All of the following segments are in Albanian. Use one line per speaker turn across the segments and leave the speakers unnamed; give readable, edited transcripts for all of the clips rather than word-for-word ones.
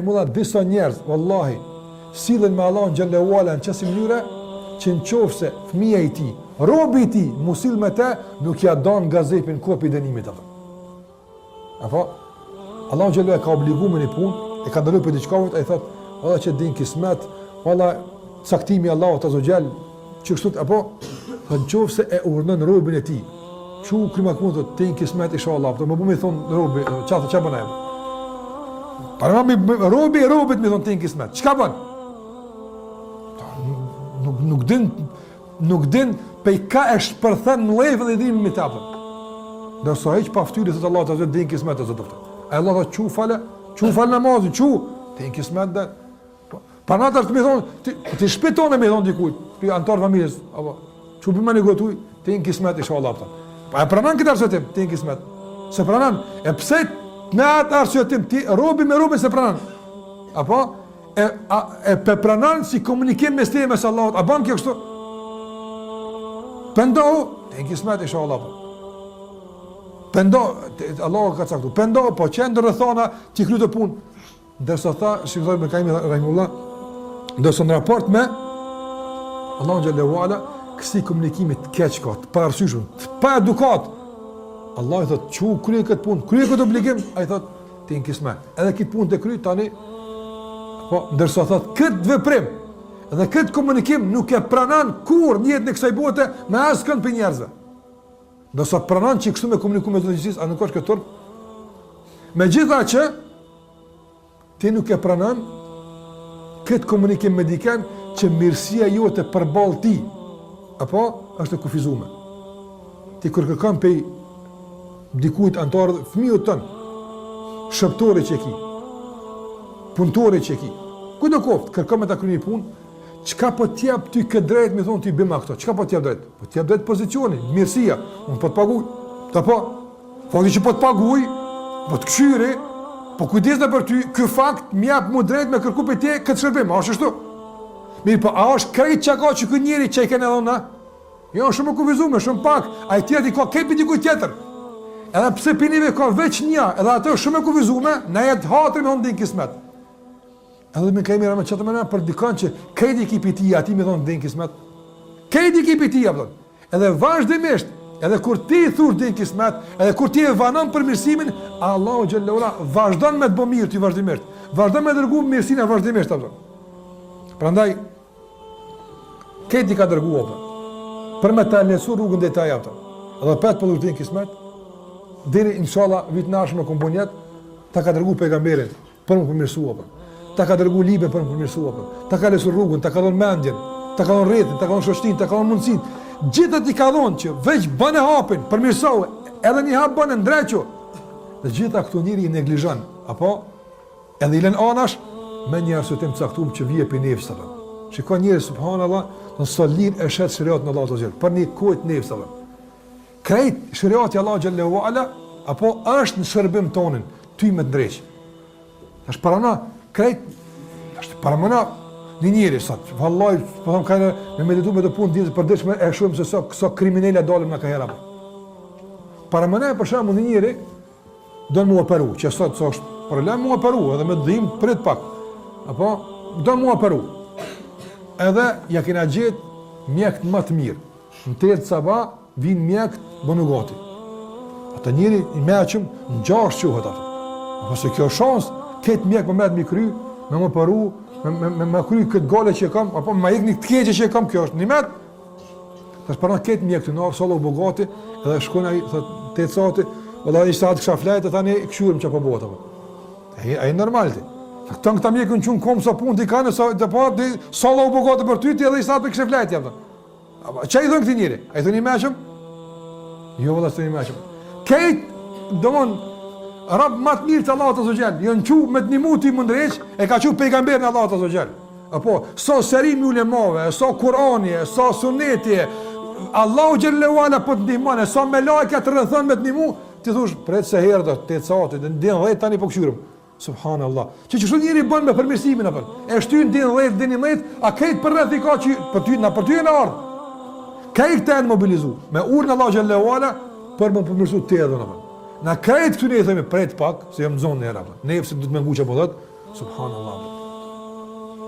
Mulla disa njerëz, wallahi, sillen me Allahun xhallahu ala në çështje mënyre që nëse fëmia i tij, robi i tij, musil me të, nuk ja don gazepin kopi dënimit atë. Apo Allahu xhallahu ala ka obliguar me një punë, e ka ndërruar për diçka, ai thotë, "Valla që din kismet, valla caktimi i Allahut azza xhall, që kështu apo nëse e urdhon robën e tij, çu krimakmut të tin kismet inshallah, do më bëmi thon robi, çfarë bën ai?" Para me robit me thonë të në kismet. Qka bën? Nuk din pe i ka e shpërthen në lejve dhe i dhimë me tapën. Dërso heq pa ftyri, thëtë Allah të zërë, dhe në kismet të zërë. A Allah të qu falë namazin, të në kismet dhe. Para natër të me thonë, të shpetone me thonë dikujt, për antarë familjes, që për me një gotuj, të në kismet, isha Allah pëtën. Pa e pranan këtë arsëtim, të në kismet. Se pranan, e pse me atë arsyetim ti robi me robën se pranon. Apo e pranon si komunikim mes teje mes Allahut. A bën kjo kështu? Pendo, te kismet inshallah. Pendo, Allahu ka caktuar. Pendo, po qendër rrethona ti kryet të punë. Ndërsa tha, shikoj me Kaimi rahimullah, ndërsa në raport me Allahu xhallahu ala, kësi komunikimi të keq ka, të pa arsyeshëm, pa edukat. Allah i thot, "Çu krye këtë punë, krye këtë obligim", ai thot, "Ti në kismet." Edhe këtë punë të kryej tani, po ndërsa thot, "Këtë veprim dhe këtë komunikim nuk e pranon kurrë në jetën e kësaj bote me askënd për njerëzve." Ndërsa pranon që kështu me komunikim me zonë, a nuk është këtë turp? Megjithatë që ti nuk e pranon këtë komunikim me dikën që mirësia jote përballë ti, apo është e kufizuar. Ti kur kërkon pe dikujt antar fëmijët tën, shëptore që ki, punëtore që ki, kujdo koft, kërkon me ta kryej punë, çka po t'jap ty këtë drejt, më thon ti bëjmë ato, çka po t'jap drejt? Po t'jap drejt pozicioni, mirësia, unë po të paguaj, apo fakti që po të paguaj, po të këshyri, po kujdesna për ty, ky fakt më jap mu drejt me kërku për ti këtë shërbim, a është ashtu? Mirë, po a është krejt çka ka që ky njeri që i kanë dhënë na? Jo, shumë kufizuar, shumë pak, ai tjetri ka kepi dikujt tjetër. Edhe pse pinive ka veç një, edhe ato shumë e kufizume, na jetë hatri me thonë kismet. Edhe me kemi rame qëtë mëna për dikon që krejt ekipi ti, ati me thonë din kismet. Krejt ekipi ti, edhe vazhdimisht, edhe kur ti i thur din kismet, edhe kur ti e vanon për mirësimin, Allahu xhallahu ala vazhdon me të bë mirë ti vazhdimisht. Vazhdon me dërgu mirësinë vazhdimisht. Prandaj, krejt i ka dërguar për me ta lecu rrugën dhe ta japta. Edhe petë për din kismet, deri inshallah vit nashme komponjet ta ka dërguar pejgamberin për më përmirësua, ta ka dërguar libe për më përmirësua, ta ka lësur rrugën, ta ka dhënë mendjen, ta ka dhënë rrethin, ta ka dhënë shoqërinë, ta ka dhënë mundësinë. Gjithat i ka dhënë që veç bën e hapin, përmirësohu, edhe një hap bën e ndrequ. Dhe gjitha këto njëri i neglizhon, apo edhe i lën anash me një arsyetim të caktuar që vije për nefsave. Shikoj njerëz subhanallahu, në solin e shet shariat në Allahu xhallahu për një kohë nefsave. Krejt shariati Allahu xhallahu ala apo është në shërbim tonin, ty me të drejtë. Tash parana krejt, tash paramana një njeri sot, vallahi po them kanë me meditu me të punë ditë përditshme e shumë se so kriminalë dalën nga kahera. Paramana për shembull një njeri do të më operu, që sot është problem më operu, edhe me dhim prit pak. Apo do më operu. Edhe ja kena gjetë mjek më të mirë. Në 3 sabah vin mjek bënu gati. Ata njëri i meqëm në 6 quhet ato. Apo se kjo shans, këtë mjek më me të mi kry, me më paru, me kry këtë gale që e kam, apo me ikni të keqe që e kam, kjo është një met. Tash parna këtë mjek të nërë, solo u bogati, edhe shkon ai thot 8 sati, valla ishte atë kësha flajtë, tani këshurim që po bëhet apo. Ai normalti. Këta mjekë në qunë komë sa punë t'i kanë, solo u bogati për ty, ti edhe ishte atë për kësha flajtë jam. Që i dhënë këti njëri? A i thënë i meqëm? Jo, vëllë së të një meqëm. Kejt, dëmon, rabë matë mirë të Allahut Azza wa Jall, jënë që me të një muti më ndreq, e ka që pejgamberin Allahut Azza wa Jall. Apo, so serimi ulemave, so Kurani, so suneti, Allahu xhallahu ala po të ndihmon, so me lajka të rrethon me të ndihmu, ti thosh, pret se herë do të cati, në 10 tani po këshyrim. Subhanallah. Që çdo njeri bën me përmirësimin apo. E shtyn 10 dini 10, a kejt për rreth i ka që për ty në ardh. Kejt të mobilizu me urnë Allahu xhallahu ala për më përmirësu të edhe apo. Na kejt këtu ne i themi pret pak, se jam zonë era apo. Ne pse do të më nguqë apo thot, Subhanallahu.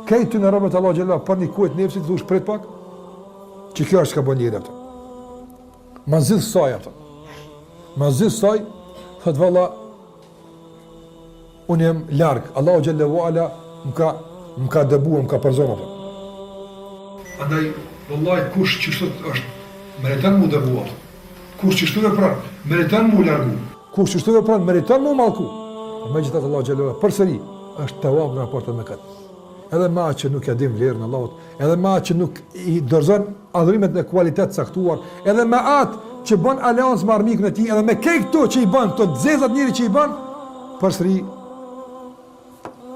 Këtu në robët Allah xhallahu për një kujt nefsit thosh prit pak. Që kjo është ka bën njëri atë. Mazil saj atë. Mazil saj thot valla unë jam larg. Allahu xhallahu ala më ka dëbuar, më ka përzon atë. Andaj vallahi kush që është meriton mu dëbuar. Kush që shtu vepron, meriton mu largu. Kush që shtu vepron, meriton mu mallku. Megjithatë Allahu xhallahu përsëri është tawab në raportin me këtë. Edhe ma që nuk ja dim vlerën Allahut, edhe ma që nuk i dorëzon adhurimet në kualitet caktuar, edhe me atë që bën aleancë me armikun e tij, edhe me këto që i bën, këto zezat njëri që i bën, përsëri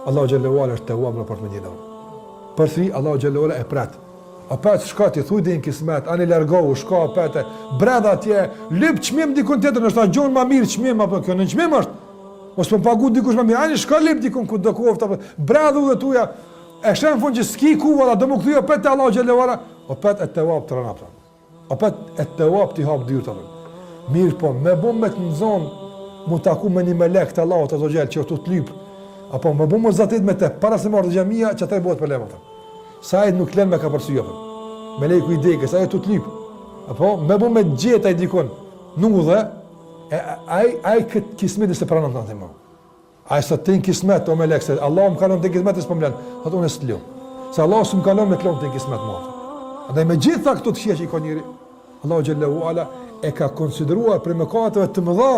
Allahu xhallahu ala është tawab në raport me njëri. Përsëri Allahu xhallahu ala e prat. Apo shka ti thuj din kismet, ani largohu, shka apete, bredha atje, lyp çmim dikun tjetër, ndoshta gjon më mirë çmim apo kjo në çmim është. Mos më pagu dikush më mirë, ani shka lyp dikun ku do kofta, bredhu dhe tuja. E shem fund që s'ki ku valla do më kthye opet te Allahu xhallahu ala, opet e tawab të rënapra. Opet e tawab ti hap dyrt atë. Mirë po, më bëm me të nzon, mu taku me një melek të Allahut azza xhel që tu të lyp. Apo më bëm zatit me të para se marr xhamia që atë bëhet problem atë. Sa ai nuk lën me ka përsëri atë. Meleku i degës, ai tu të lyp. Apo më bëm me gjet ai dikon. Nudhe, ai kët kismet se pranon atë më. Ai sa tin kismet o melek se Allah më kalon te kismet s'po më lën. Atë unë s'ljo. Se Allah s'm kalon me klon te kismet më. Andaj me gjitha këto të shija që i ka njëri, Allahu xhallahu ala e ka konsideruar për mëkateve të mëdha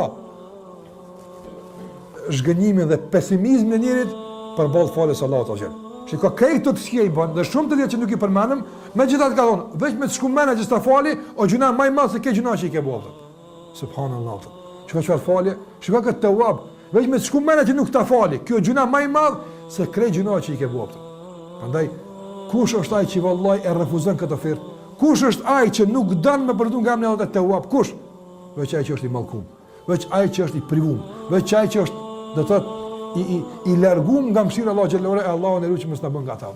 zhgënjimin dhe pesimizmin e njerit për ballë falës Allahut xhallahu. Shikoj këto të shija i bën, dhe shumë të tjerë që nuk i përmendëm, megjithatë ka thonë, veç me të shkumena që sta fali, o gjuna më e madh se ke gjuna që i ke bëu. Subhanallahu. Shikoj çfarë falje, shikoj këtë tawab, veç me të shkumena që nuk ta fali, kjo gjuna më e madh se krej gjuna që i ke bëu. Prandaj kush është ai që vallahi e refuzon këtë ofertë? Kush është ai që nuk don me përdor nga emri Allahut tawab? Kush? Veç ai që është i mallkum, veç ai që është i privuar, veç ai që është do të thotë i largum nga mëshira e Allahut xhallahu ala, Allahu ne lutem mos na bën nga ata.